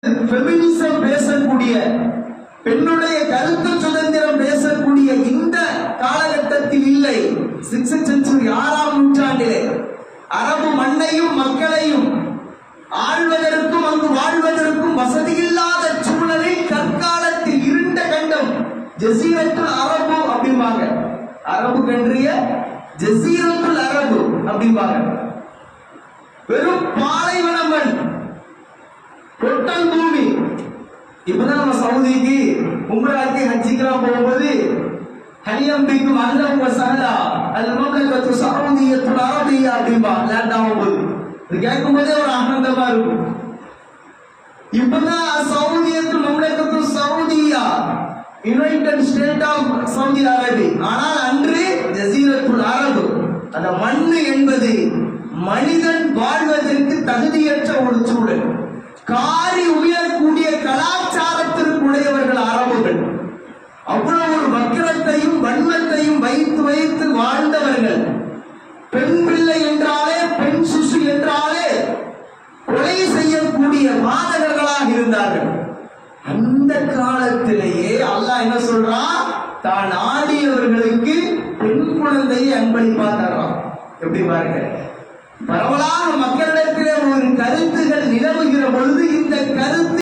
Feminism பேசக்கூடிய, பெண்ணுடைய கருத்து சுதந்திரம் பேசக்கூடிய இந்த காலகட்டத்தில் இல்லை. 6th century 6ஆம் நூற்றாண்டிலே அரபு மண்ணையும் மக்களையும் ஆழ்வதற்கும் அங்கு வாழ்வதற்கும் வசதியில்லாத சூழலில் தற்காலத்தில் இருண்ட கண்டம் ஜசீரத்துல் அரபு அப்படிம்பாங்க. அரபு கன்றிய ஜசீரத்துல் அரபு அப்படிம்பாங்க. வெறும் பாலைவன மண், கொட்டல் பூமி. இப்பதான் நம்ம சவுதிக்கு உம்ராக்கு ஹஜ்ஜிக்கெல்லாம் போகும்போது ஹனியம்பிக்கும் அஹ்லம் வ சஹலா அல் மம்லகத்து சவுதியத்துல் அரபியா அப்படிம்பா லேண்ட் ஆகும்போது இது கேட்கும்போதே ஒரு ஆனந்தமா இருக்கும். இப்பதான் சவுதியத்துல் மம்லகத்து சவுதியா, united state of Saudi Arabia. ஆனால் அன்று ஜசீரத்துல் அரபு, அந்த மண்ணு என்பது மனிதன் வாழ்வதற்கு தகுதியற்ற ஒரு சூழல். காரி உயரக்கூடிய கலாச்சாரத்திற்கு உடையவர்கள் அரபுகள். அவ்வளவு ஒரு வக்கிரத்தையும் வன்மத்தையும் வைத்து வைத்து வாழ்ந்தவர்கள். பெண் பிள்ளை என்றாலே, பெண் சிசு என்றாலே கொலை செய்யக்கூடிய மாதவர்களாக இருந்தார்கள். அந்த காலத்திலேயே அல்லாஹ் என்ன சொல்றான், தான் ஆடியவர்களுக்கு பெண் குழந்தையை அன்பளிப்பா தர்றான். எப்படி பாருங்க, பரவலாக மக்களிடத்திலே ஒரு கருத்துகள் நிலவுகிற பொழுது இந்த கருத்து